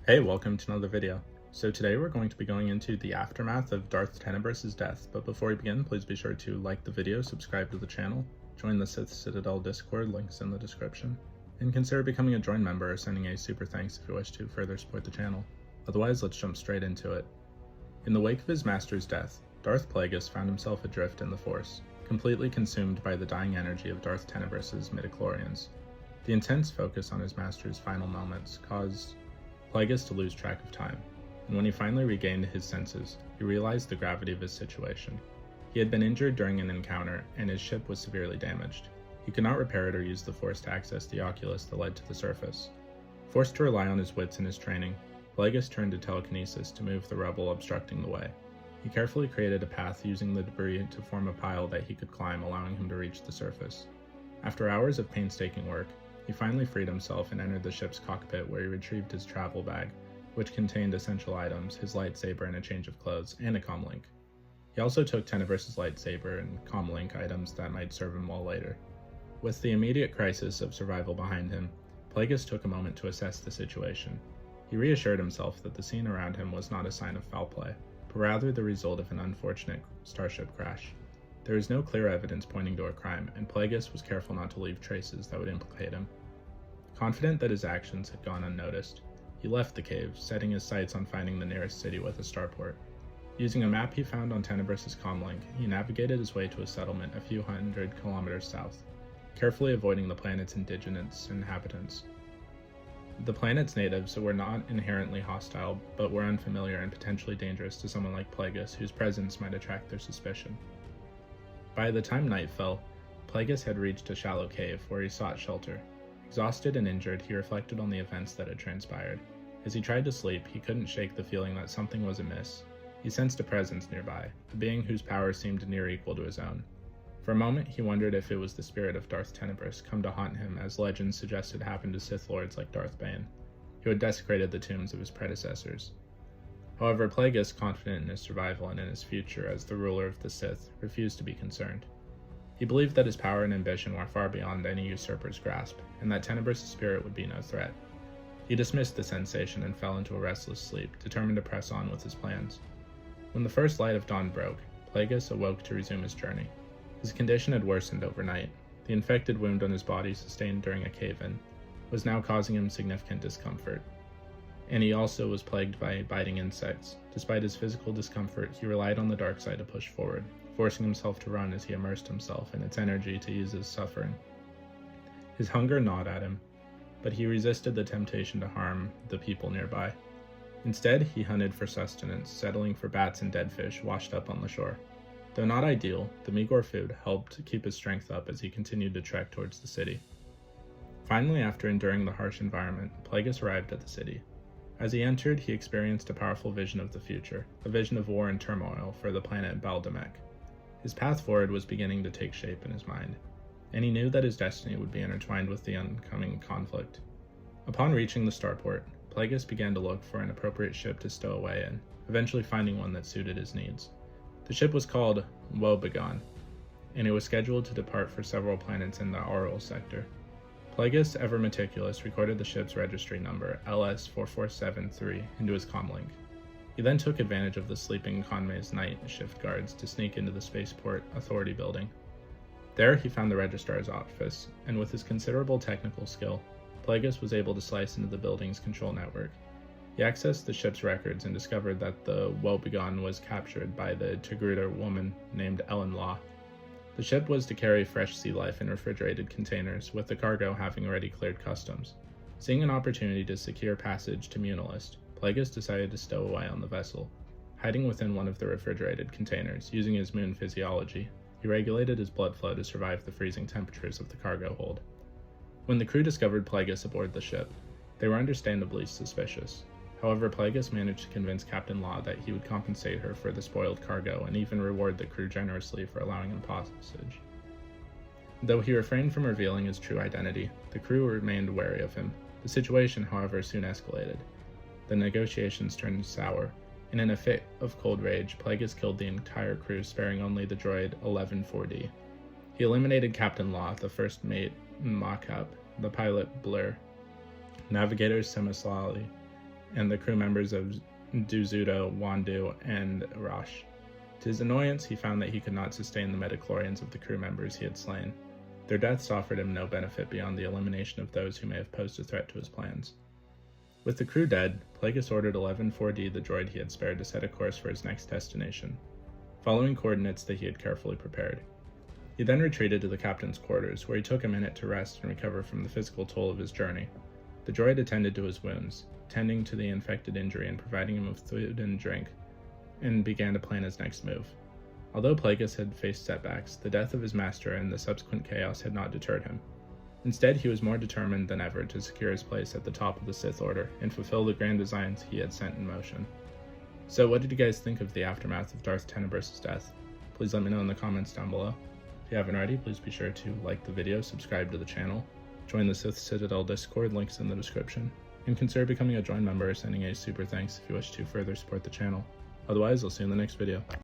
Hey, welcome to another video. So today we're going to be going into the aftermath of Darth TENEBROUS'S death, but before we begin, please be sure to like the video, subscribe to the channel, join the Sith Citadel Discord, links in the description, and consider becoming a join member or sending a super thanks if you wish to further support the channel. Otherwise, let's jump straight into it. In the wake of his master's death, Darth Plagueis found himself adrift in the Force, completely consumed by the dying energy of Darth TENEBROUS'S midichlorians. The intense focus on his master's final moments caused Plagueis to lose track of time, and when he finally regained his senses, he realized the gravity of his situation. He had been injured during an encounter, and his ship was severely damaged. He could not repair it or use the Force to access the oculus that led to the surface. Forced to rely on his wits and his training, Plagueis turned to telekinesis to move the rubble obstructing the way. He carefully created a path using the debris to form a pile that he could climb, allowing him to reach the surface. After hours of painstaking work, he finally freed himself and entered the ship's cockpit, where he retrieved his travel bag, which contained essential items, his lightsaber and a change of clothes, and a comlink. He also took Tenebrous' lightsaber and comlink items that might serve him well later. With the immediate crisis of survival behind him, Plagueis took a moment to assess the situation. He reassured himself that the scene around him was not a sign of foul play, but rather the result of an unfortunate starship crash. There is no clear evidence pointing to a crime, and Plagueis was careful not to leave traces that would implicate him. Confident that his actions had gone unnoticed, he left the cave, setting his sights on finding the nearest city with a starport. Using a map he found on Tenebrous' comlink, he navigated his way to a settlement a few hundred kilometers south, carefully avoiding the planet's indigenous inhabitants. The planet's natives were not inherently hostile, but were unfamiliar and potentially dangerous to someone like Plagueis, whose presence might attract their suspicion. By the time night fell, Plagueis had reached a shallow cave where he sought shelter. Exhausted and injured, he reflected on the events that had transpired. As he tried to sleep, he couldn't shake the feeling that something was amiss. He sensed a presence nearby, a being whose power seemed near equal to his own. For a moment, he wondered if it was the spirit of Darth Tenebrous come to haunt him, as legends suggested happened to Sith Lords like Darth Bane, who had desecrated the tombs of his predecessors. However, Plagueis, confident in his survival and in his future as the ruler of the Sith, refused to be concerned. He believed that his power and ambition were far beyond any usurper's grasp, and that Tenebrous' spirit would be no threat. He dismissed the sensation and fell into a restless sleep, determined to press on with his plans. When the first light of dawn broke, Plagueis awoke to resume his journey. His condition had worsened overnight. The infected wound on his body, sustained during a cave-in, was now causing him significant discomfort. And he also was plagued by biting insects. Despite his physical discomfort, he relied on the dark side to push forward, forcing himself to run as he immersed himself in its energy to ease his suffering. His hunger gnawed at him, but he resisted the temptation to harm the people nearby. Instead, he hunted for sustenance, settling for bats and dead fish washed up on the shore. Though not ideal, the meager food helped keep his strength up as he continued to trek towards the city. Finally, after enduring the harsh environment, Plagueis arrived at the city. As he entered, he experienced a powerful vision of the future, a vision of war and turmoil for the planet Baldamek. His path forward was beginning to take shape in his mind, and he knew that his destiny would be intertwined with the oncoming conflict. Upon reaching the starport, Plagueis began to look for an appropriate ship to stow away in, eventually finding one that suited his needs. The ship was called Woebegone, and it was scheduled to depart for several planets in the Aural sector. Plagueis, ever meticulous, recorded the ship's registry number, LS4473, into his comlink. He then took advantage of the sleeping Conmay's night shift guards to sneak into the Spaceport Authority building. There, he found the Registrar's office, and with his considerable technical skill, Plagueis was able to slice into the building's control network. He accessed the ship's records and discovered that the Woebegone was captured by the Togruta woman named Ellen Law. The ship was to carry fresh sea life in refrigerated containers, with the cargo having already cleared customs. Seeing an opportunity to secure passage to Munilist, Plagueis decided to stow away on the vessel. Hiding within one of the refrigerated containers, using his moon physiology, he regulated his blood flow to survive the freezing temperatures of the cargo hold. When the crew discovered Plagueis aboard the ship, they were understandably suspicious. However, Plagueis managed to convince Captain Law that he would compensate her for the spoiled cargo and even reward the crew generously for allowing him passage. Though he refrained from revealing his true identity, the crew remained wary of him. The situation, however, soon escalated. The negotiations turned sour, and in a fit of cold rage, Plagueis killed the entire crew, sparing only the droid 11-4D. He eliminated Captain Law, the first mate Makap, the pilot Blur, navigators Semislali, and the crew members of Duzudo, Wandu, and Rosh. To his annoyance, he found that he could not sustain the midichlorians of the crew members he had slain. Their deaths offered him no benefit beyond the elimination of those who may have posed a threat to his plans. With the crew dead, Plagueis ordered 11-4D, the droid he had spared, to set a course for his next destination, following coordinates that he had carefully prepared. He then retreated to the captain's quarters, where he took a minute to rest and recover from the physical toll of his journey. The droid attended to his wounds, tending to the infected injury and providing him with food and drink, and began to plan his next move. Although Plagueis had faced setbacks, the death of his master and the subsequent chaos had not deterred him. Instead, he was more determined than ever to secure his place at the top of the Sith Order and fulfill the grand designs he had set in motion. So what did you guys think of the aftermath of Darth Tenebrous' death? Please let me know in the comments down below. If you haven't already, please be sure to like the video, subscribe to the channel, join the Sith Citadel Discord, links in the description, and consider becoming a join member or sending a super thanks if you wish to further support the channel. Otherwise, I'll see you in the next video.